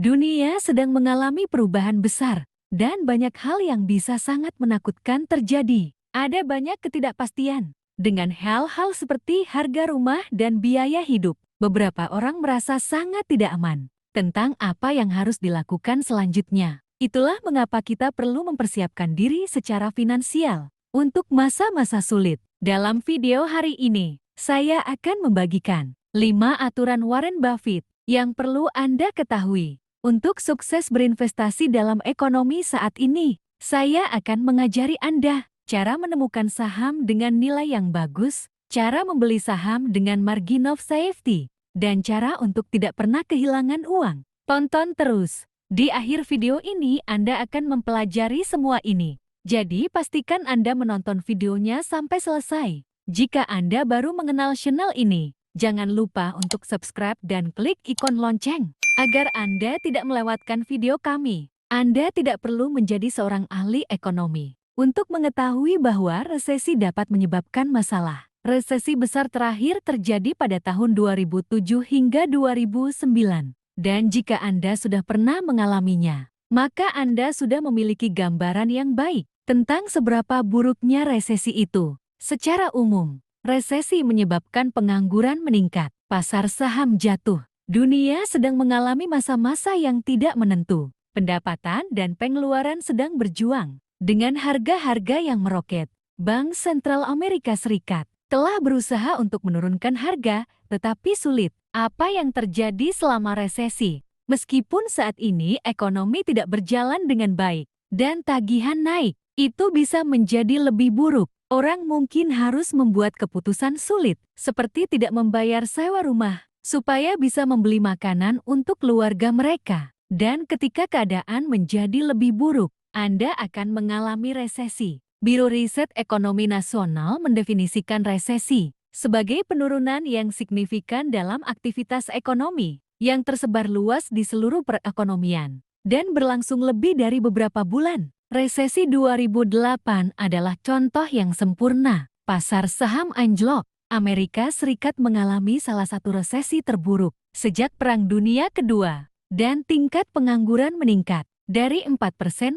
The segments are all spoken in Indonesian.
Dunia sedang mengalami perubahan besar, dan banyak hal yang bisa sangat menakutkan terjadi. Ada banyak ketidakpastian. Dengan hal-hal seperti harga rumah dan biaya hidup, beberapa orang merasa sangat tidak aman tentang apa yang harus dilakukan selanjutnya. Itulah mengapa kita perlu mempersiapkan diri secara finansial untuk masa-masa sulit. Dalam video hari ini, saya akan membagikan 5 aturan Warren Buffett yang perlu Anda ketahui. Untuk sukses berinvestasi dalam ekonomi saat ini, saya akan mengajari Anda cara menemukan saham dengan nilai yang bagus, cara membeli saham dengan margin of safety, dan cara untuk tidak pernah kehilangan uang. Tonton terus. Di akhir video ini Anda akan mempelajari semua ini. Jadi pastikan Anda menonton videonya sampai selesai. Jika Anda baru mengenal channel ini, jangan lupa untuk subscribe dan klik ikon lonceng agar Anda tidak melewatkan video kami. Anda tidak perlu menjadi seorang ahli ekonomi untuk mengetahui bahwa resesi dapat menyebabkan masalah. Resesi besar terakhir terjadi pada tahun 2007 hingga 2009. Dan jika Anda sudah pernah mengalaminya, maka Anda sudah memiliki gambaran yang baik tentang seberapa buruknya resesi itu. Secara umum, resesi menyebabkan pengangguran meningkat, pasar saham jatuh, dunia sedang mengalami masa-masa yang tidak menentu. Pendapatan dan pengeluaran sedang berjuang. Dengan harga-harga yang meroket, Bank Sentral Amerika Serikat telah berusaha untuk menurunkan harga, tetapi sulit. Apa yang terjadi selama resesi? Meskipun saat ini ekonomi tidak berjalan dengan baik dan tagihan naik, itu bisa menjadi lebih buruk. Orang mungkin harus membuat keputusan sulit, seperti tidak membayar sewa rumah, supaya bisa membeli makanan untuk keluarga mereka. Dan ketika keadaan menjadi lebih buruk, Anda akan mengalami resesi. Biro Riset Ekonomi Nasional mendefinisikan resesi sebagai penurunan yang signifikan dalam aktivitas ekonomi yang tersebar luas di seluruh perekonomian dan berlangsung lebih dari beberapa bulan. Resesi 2008 adalah contoh yang sempurna. Pasar saham anjlok. Amerika Serikat mengalami salah satu resesi terburuk sejak Perang Dunia Kedua, dan tingkat pengangguran meningkat dari 4%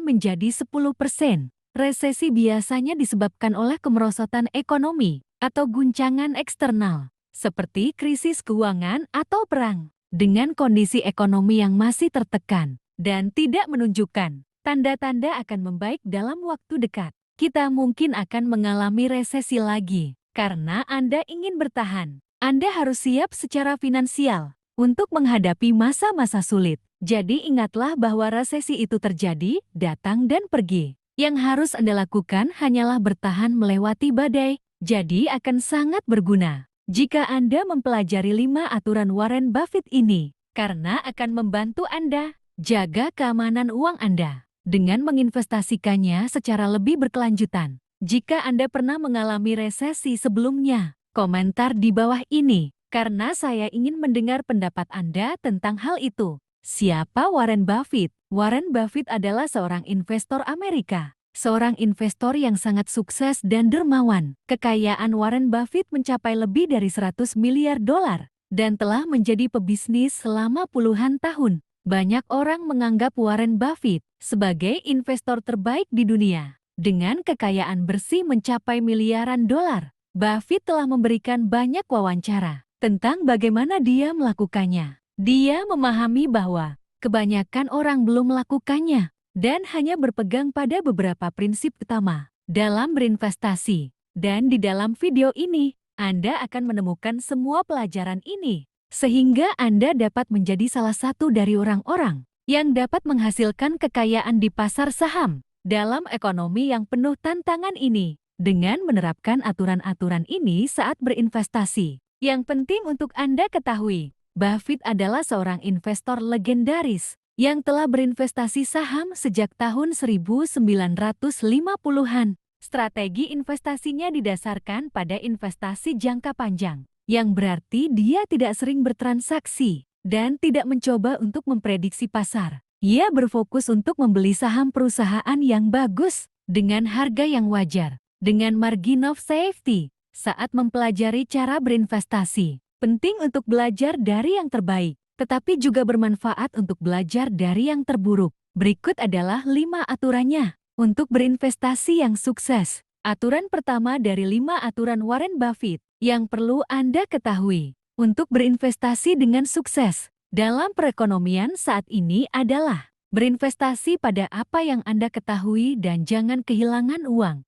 menjadi 10%. Resesi biasanya disebabkan oleh kemerosotan ekonomi atau guncangan eksternal, seperti krisis keuangan atau perang. Dengan kondisi ekonomi yang masih tertekan dan tidak menunjukkan tanda-tanda akan membaik dalam waktu dekat, kita mungkin akan mengalami resesi lagi. Karena Anda ingin bertahan, Anda harus siap secara finansial untuk menghadapi masa-masa sulit. Jadi ingatlah bahwa resesi itu terjadi, datang dan pergi. Yang harus Anda lakukan hanyalah bertahan melewati badai. Jadi akan sangat berguna jika Anda mempelajari 5 aturan Warren Buffett ini, karena akan membantu Anda jaga keamanan uang Anda dengan menginvestasikannya secara lebih berkelanjutan. Jika Anda pernah mengalami resesi sebelumnya, komentar di bawah ini, karena saya ingin mendengar pendapat Anda tentang hal itu. Siapa Warren Buffett? Warren Buffett adalah seorang investor Amerika. Seorang investor yang sangat sukses dan dermawan. Kekayaan Warren Buffett mencapai lebih dari 100 miliar dolar dan telah menjadi pebisnis selama puluhan tahun. Banyak orang menganggap Warren Buffett sebagai investor terbaik di dunia. Dengan kekayaan bersih mencapai miliaran dolar, Buffett telah memberikan banyak wawancara tentang bagaimana dia melakukannya. Dia memahami bahwa kebanyakan orang belum melakukannya dan hanya berpegang pada beberapa prinsip utama dalam berinvestasi. Dan di dalam video ini, Anda akan menemukan semua pelajaran ini, sehingga Anda dapat menjadi salah satu dari orang-orang yang dapat menghasilkan kekayaan di pasar saham. Dalam ekonomi yang penuh tantangan ini, dengan menerapkan aturan-aturan ini saat berinvestasi. Yang penting untuk Anda ketahui, Buffett adalah seorang investor legendaris yang telah berinvestasi saham sejak tahun 1950-an. Strategi investasinya didasarkan pada investasi jangka panjang, yang berarti dia tidak sering bertransaksi dan tidak mencoba untuk memprediksi pasar. Ia berfokus untuk membeli saham perusahaan yang bagus dengan harga yang wajar, dengan margin of safety. Saat mempelajari cara berinvestasi, penting untuk belajar dari yang terbaik. tetapi juga bermanfaat untuk belajar dari yang terburuk. Berikut adalah 5 aturannya untuk berinvestasi yang sukses. Aturan pertama dari 5 aturan Warren Buffett yang perlu Anda ketahui untuk berinvestasi dengan sukses dalam perekonomian saat ini adalah berinvestasi pada apa yang Anda ketahui dan jangan kehilangan uang.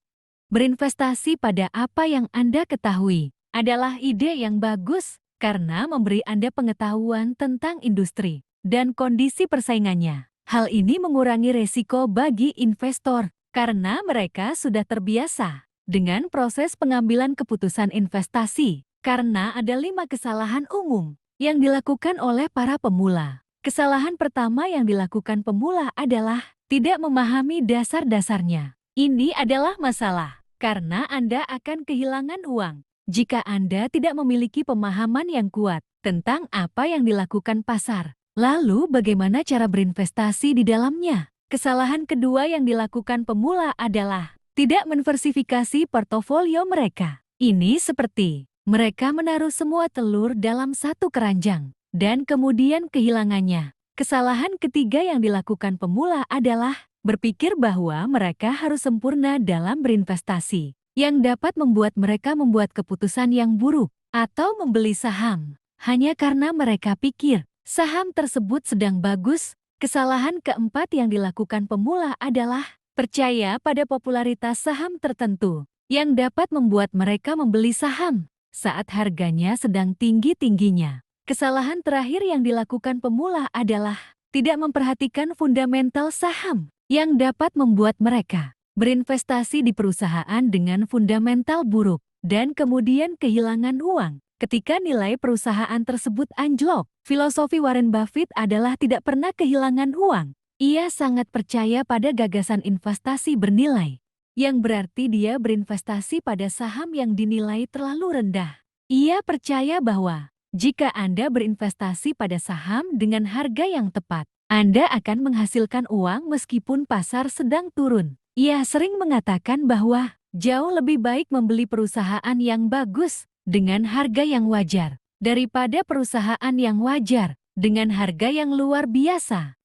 Berinvestasi pada apa yang Anda ketahui adalah ide yang bagus karena memberi Anda pengetahuan tentang industri dan kondisi persaingannya. Hal ini mengurangi resiko bagi investor karena mereka sudah terbiasa dengan proses pengambilan keputusan investasi karena ada 5 kesalahan umum yang dilakukan oleh para pemula. Kesalahan pertama yang dilakukan pemula adalah tidak memahami dasar-dasarnya. Ini adalah masalah karena Anda akan kehilangan uang jika Anda tidak memiliki pemahaman yang kuat tentang apa yang dilakukan pasar. Lalu bagaimana cara berinvestasi di dalamnya? Kesalahan kedua yang dilakukan pemula adalah tidak mendiversifikasi portofolio mereka. Ini seperti mereka menaruh semua telur dalam satu keranjang dan kemudian kehilangannya. Kesalahan ketiga yang dilakukan pemula adalah berpikir bahwa mereka harus sempurna dalam berinvestasi, yang dapat membuat mereka membuat keputusan yang buruk atau membeli saham hanya karena mereka pikir saham tersebut sedang bagus. Kesalahan keempat yang dilakukan pemula adalah percaya pada popularitas saham tertentu yang dapat membuat mereka membeli saham saat harganya sedang tinggi-tingginya. Kesalahan terakhir yang dilakukan pemula adalah tidak memperhatikan fundamental saham yang dapat membuat mereka berinvestasi di perusahaan dengan fundamental buruk dan kemudian kehilangan uang ketika nilai perusahaan tersebut anjlok. Filosofi Warren Buffett adalah tidak pernah kehilangan uang. Ia sangat percaya pada gagasan investasi bernilai, yang berarti dia berinvestasi pada saham yang dinilai terlalu rendah. Ia percaya bahwa jika Anda berinvestasi pada saham dengan harga yang tepat, Anda akan menghasilkan uang meskipun pasar sedang turun. Ia sering mengatakan bahwa jauh lebih baik membeli perusahaan yang bagus dengan harga yang wajar daripada perusahaan yang wajar dengan harga yang luar biasa.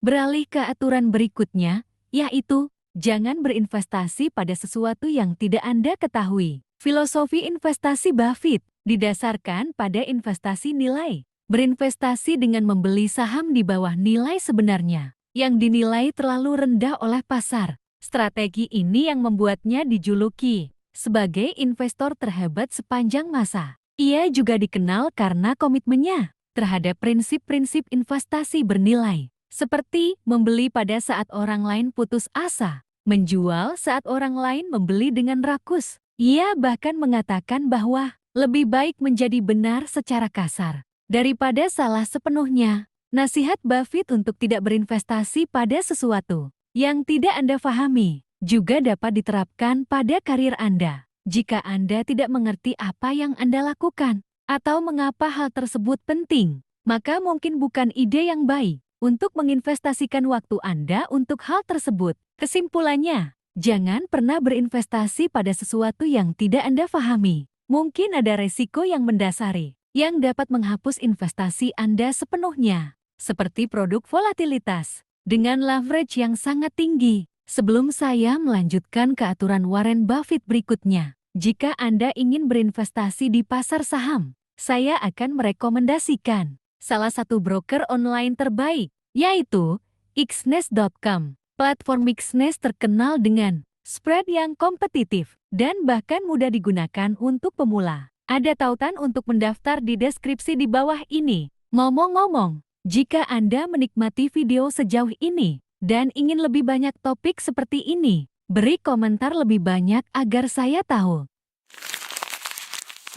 Beralih ke aturan berikutnya, yaitu jangan berinvestasi pada sesuatu yang tidak Anda ketahui. Filosofi investasi Buffett didasarkan pada investasi nilai. Berinvestasi dengan membeli saham di bawah nilai sebenarnya yang dinilai terlalu rendah oleh pasar. Strategi ini yang membuatnya dijuluki sebagai investor terhebat sepanjang masa. Ia juga dikenal karena komitmennya terhadap prinsip-prinsip investasi bernilai, seperti membeli pada saat orang lain putus asa, menjual saat orang lain membeli dengan rakus. Ia bahkan mengatakan bahwa lebih baik menjadi benar secara kasar daripada salah sepenuhnya. Nasihat Buffett untuk tidak berinvestasi pada sesuatu yang tidak Anda pahami juga dapat diterapkan pada karir Anda. Jika Anda tidak mengerti apa yang Anda lakukan atau mengapa hal tersebut penting, maka mungkin bukan ide yang baik untuk menginvestasikan waktu Anda untuk hal tersebut. Kesimpulannya, jangan pernah berinvestasi pada sesuatu yang tidak Anda pahami. Mungkin ada resiko yang mendasari yang dapat menghapus investasi Anda sepenuhnya, seperti produk volatilitas dengan leverage yang sangat tinggi. Sebelum saya melanjutkan ke aturan Warren Buffett berikutnya, jika Anda ingin berinvestasi di pasar saham, saya akan merekomendasikan salah satu broker online terbaik, yaitu Xnest.com. Platform Xnest terkenal dengan spread yang kompetitif dan bahkan mudah digunakan untuk pemula. Ada tautan untuk mendaftar di deskripsi di bawah ini. Ngomong-ngomong, jika Anda menikmati video sejauh ini dan ingin lebih banyak topik seperti ini, beri komentar lebih banyak agar saya tahu.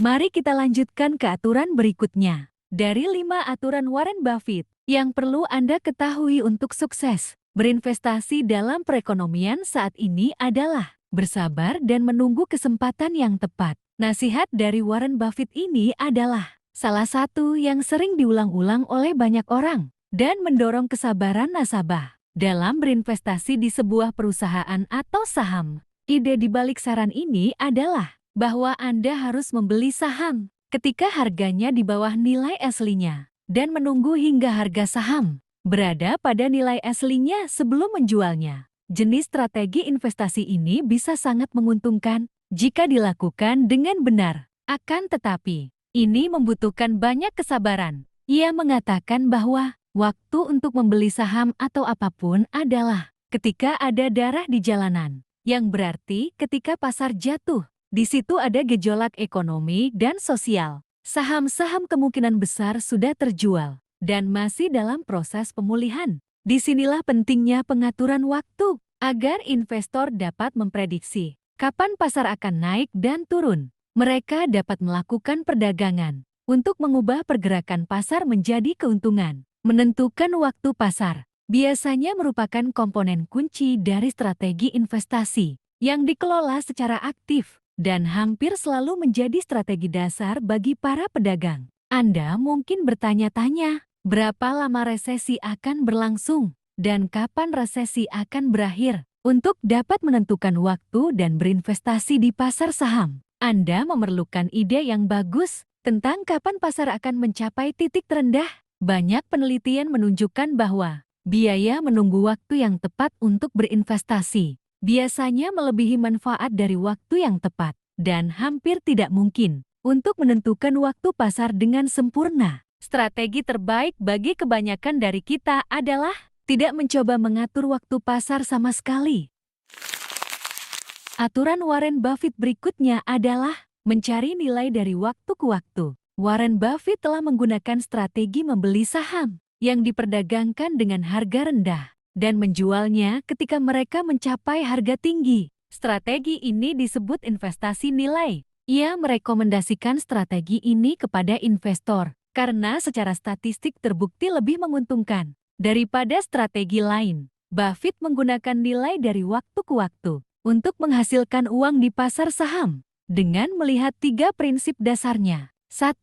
Mari kita lanjutkan ke aturan berikutnya. Dari 5 aturan Warren Buffett yang perlu Anda ketahui untuk sukses berinvestasi dalam perekonomian saat ini adalah bersabar dan menunggu kesempatan yang tepat. Nasihat dari Warren Buffett ini adalah salah satu yang sering diulang-ulang oleh banyak orang dan mendorong kesabaran nasabah dalam berinvestasi di sebuah perusahaan atau saham. Ide di balik saran ini adalah bahwa Anda harus membeli saham ketika harganya di bawah nilai aslinya, dan menunggu hingga harga saham berada pada nilai aslinya sebelum menjualnya. Jenis strategi investasi ini bisa sangat menguntungkan jika dilakukan dengan benar. Akan tetapi, ini membutuhkan banyak kesabaran. Ia mengatakan bahwa waktu untuk membeli saham atau apapun adalah ketika ada darah di jalanan, yang berarti ketika pasar jatuh. Di situ ada gejolak ekonomi dan sosial. Saham-saham kemungkinan besar sudah terjual dan masih dalam proses pemulihan. Disinilah pentingnya pengaturan waktu agar investor dapat memprediksi kapan pasar akan naik dan turun. Mereka dapat melakukan perdagangan untuk mengubah pergerakan pasar menjadi keuntungan. Menentukan waktu pasar biasanya merupakan komponen kunci dari strategi investasi yang dikelola secara aktif dan hampir selalu menjadi strategi dasar bagi para pedagang. Anda mungkin bertanya-tanya, berapa lama resesi akan berlangsung dan kapan resesi akan berakhir? Untuk dapat menentukan waktu dan berinvestasi di pasar saham, Anda memerlukan ide yang bagus tentang kapan pasar akan mencapai titik terendah. Banyak penelitian menunjukkan bahwa biaya menunggu waktu yang tepat untuk berinvestasi biasanya melebihi manfaat dari waktu yang tepat, dan hampir tidak mungkin untuk menentukan waktu pasar dengan sempurna. Strategi terbaik bagi kebanyakan dari kita adalah tidak mencoba mengatur waktu pasar sama sekali. Aturan Warren Buffett berikutnya adalah mencari nilai dari waktu ke waktu. Warren Buffett telah menggunakan strategi membeli saham yang diperdagangkan dengan harga rendah dan menjualnya ketika mereka mencapai harga tinggi. Strategi ini disebut investasi nilai. Ia merekomendasikan strategi ini kepada investor karena secara statistik terbukti lebih menguntungkan daripada strategi lain. Buffett menggunakan nilai dari waktu ke waktu untuk menghasilkan uang di pasar saham dengan melihat 3 prinsip dasarnya. 1.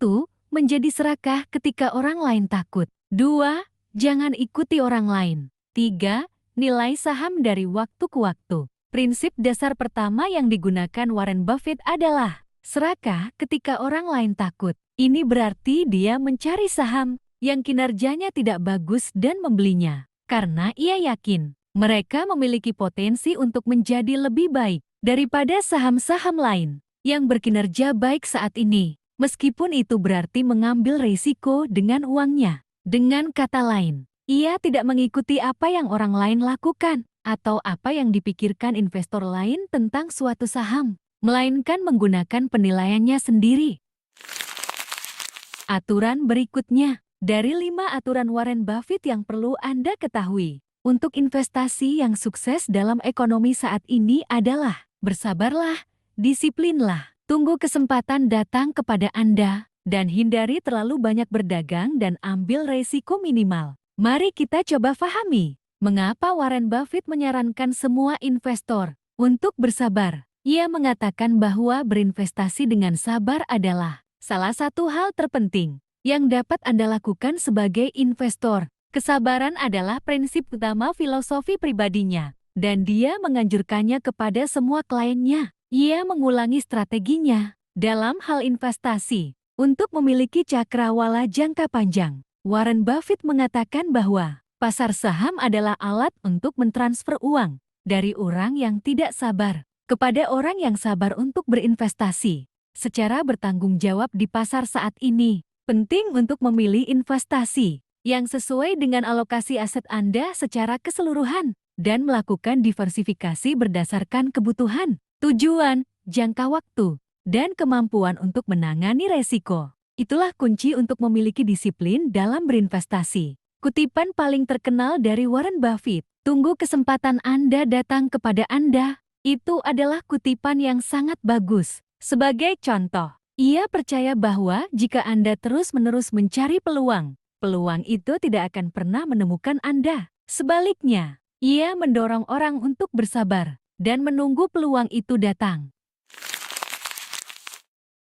Menjadi serakah ketika orang lain takut. 2. Jangan ikuti orang lain. 3. Nilai saham dari waktu ke waktu. Prinsip dasar pertama yang digunakan Warren Buffett adalah serakah ketika orang lain takut. Ini berarti dia mencari saham yang kinerjanya tidak bagus dan membelinya karena ia yakin mereka memiliki potensi untuk menjadi lebih baik daripada saham-saham lain yang berkinerja baik saat ini, meskipun itu berarti mengambil risiko dengan uangnya. Dengan kata lain, ia tidak mengikuti apa yang orang lain lakukan atau apa yang dipikirkan investor lain tentang suatu saham, melainkan menggunakan penilaiannya sendiri. Aturan berikutnya, dari 5 aturan Warren Buffett yang perlu Anda ketahui untuk investasi yang sukses dalam ekonomi saat ini adalah bersabarlah, disiplinlah, tunggu kesempatan datang kepada Anda, dan hindari terlalu banyak berdagang dan ambil resiko minimal. Mari kita coba pahami mengapa Warren Buffett menyarankan semua investor untuk bersabar. Ia mengatakan bahwa berinvestasi dengan sabar adalah salah satu hal terpenting yang dapat Anda lakukan sebagai investor. Kesabaran adalah prinsip utama filosofi pribadinya, dan dia menganjurkannya kepada semua kliennya. Ia mengulangi strateginya dalam hal investasi untuk memiliki cakrawala jangka panjang. Warren Buffett mengatakan bahwa pasar saham adalah alat untuk mentransfer uang dari orang yang tidak sabar kepada orang yang sabar untuk berinvestasi secara bertanggung jawab di pasar saat ini. Penting untuk memilih investasi yang sesuai dengan alokasi aset Anda secara keseluruhan dan melakukan diversifikasi berdasarkan kebutuhan, tujuan, jangka waktu, dan kemampuan untuk menangani resiko. Itulah kunci untuk memiliki disiplin dalam berinvestasi. Kutipan paling terkenal dari Warren Buffett, "Tunggu kesempatan Anda datang kepada Anda." Itu adalah kutipan yang sangat bagus. Sebagai contoh, ia percaya bahwa jika Anda terus-menerus mencari peluang, peluang itu tidak akan pernah menemukan Anda. Sebaliknya, ia mendorong orang untuk bersabar dan menunggu peluang itu datang.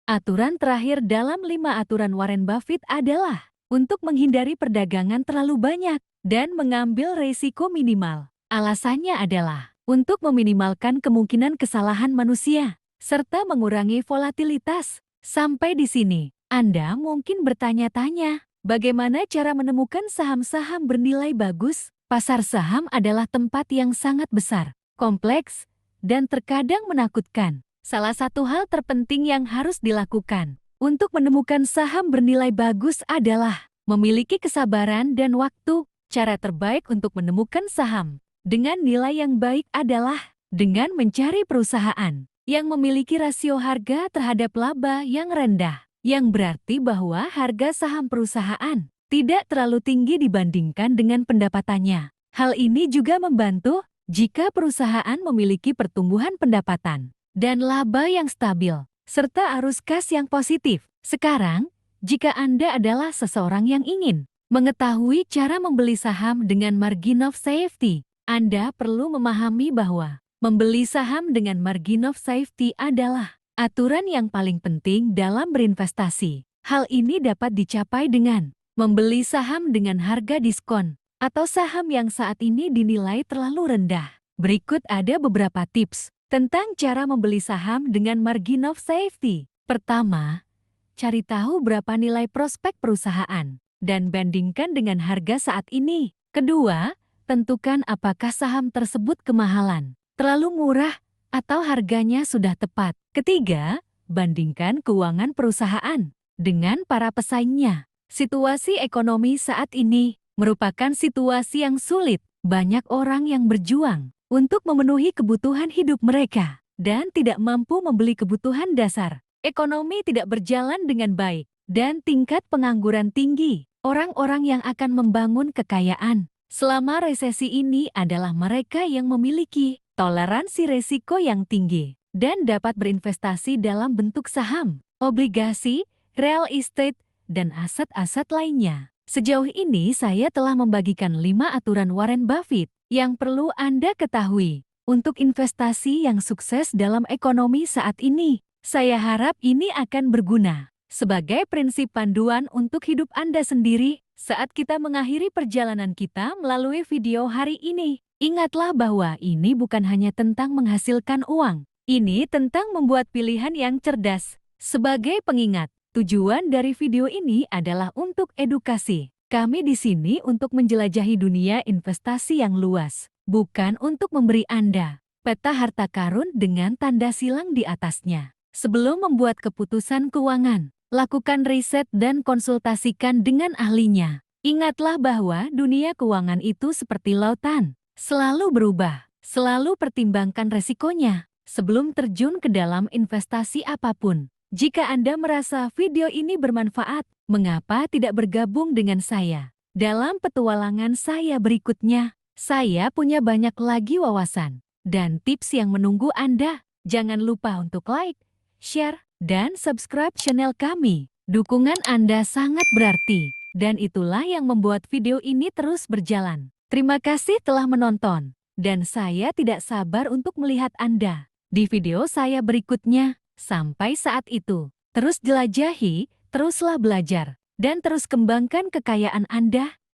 Aturan terakhir dalam 5 aturan Warren Buffett adalah untuk menghindari perdagangan terlalu banyak dan mengambil risiko minimal. Alasannya adalah untuk meminimalkan kemungkinan kesalahan manusia serta mengurangi volatilitas. Sampai di sini, Anda mungkin bertanya-tanya, bagaimana cara menemukan saham-saham bernilai bagus? Pasar saham adalah tempat yang sangat besar, kompleks, dan terkadang menakutkan. Salah satu hal terpenting yang harus dilakukan untuk menemukan saham bernilai bagus adalah memiliki kesabaran dan waktu. Cara terbaik untuk menemukan saham dengan nilai yang baik adalah dengan mencari perusahaan yang memiliki rasio harga terhadap laba yang rendah, yang berarti bahwa harga saham perusahaan tidak terlalu tinggi dibandingkan dengan pendapatannya. Hal ini juga membantu jika perusahaan memiliki pertumbuhan pendapatan dan laba yang stabil, serta arus kas yang positif. Sekarang, jika Anda adalah seseorang yang ingin mengetahui cara membeli saham dengan margin of safety, Anda perlu memahami bahwa membeli saham dengan margin of safety adalah aturan yang paling penting dalam berinvestasi. Hal ini dapat dicapai dengan membeli saham dengan harga diskon atau saham yang saat ini dinilai terlalu rendah. Berikut ada beberapa tips tentang cara membeli saham dengan margin of safety. Pertama, cari tahu berapa nilai prospek perusahaan dan bandingkan dengan harga saat ini. Kedua, tentukan apakah saham tersebut kemahalan, terlalu murah, atau harganya sudah tepat. Ketiga, bandingkan keuangan perusahaan dengan para pesaingnya. Situasi ekonomi saat ini merupakan situasi yang sulit. Banyak orang yang berjuang untuk memenuhi kebutuhan hidup mereka dan tidak mampu membeli kebutuhan dasar. Ekonomi tidak berjalan dengan baik dan tingkat pengangguran tinggi. Orang-orang yang akan membangun kekayaan selama resesi ini adalah mereka yang memiliki toleransi risiko yang tinggi dan dapat berinvestasi dalam bentuk saham, obligasi, real estate, dan aset-aset lainnya. Sejauh ini saya telah membagikan 5 aturan Warren Buffett yang perlu Anda ketahui untuk investasi yang sukses dalam ekonomi saat ini. Saya harap ini akan berguna sebagai prinsip panduan untuk hidup Anda sendiri saat kita mengakhiri perjalanan kita melalui video hari ini. Ingatlah bahwa ini bukan hanya tentang menghasilkan uang. Ini tentang membuat pilihan yang cerdas. Sebagai pengingat, tujuan dari video ini adalah untuk edukasi. Kami di sini untuk menjelajahi dunia investasi yang luas, bukan untuk memberi Anda peta harta karun dengan tanda silang di atasnya. Sebelum membuat keputusan keuangan, lakukan riset dan konsultasikan dengan ahlinya. Ingatlah bahwa dunia keuangan itu seperti lautan. Selalu berubah, selalu pertimbangkan resikonya sebelum terjun ke dalam investasi apapun. Jika Anda merasa video ini bermanfaat, mengapa tidak bergabung dengan saya dalam petualangan saya berikutnya? Saya punya banyak lagi wawasan dan tips yang menunggu Anda. Jangan lupa untuk like, share, dan subscribe channel kami. Dukungan Anda sangat berarti, dan itulah yang membuat video ini terus berjalan. Terima kasih telah menonton, dan saya tidak sabar untuk melihat Anda di video saya berikutnya. Sampai saat itu, terus jelajahi, teruslah belajar, dan terus kembangkan kekayaan Anda.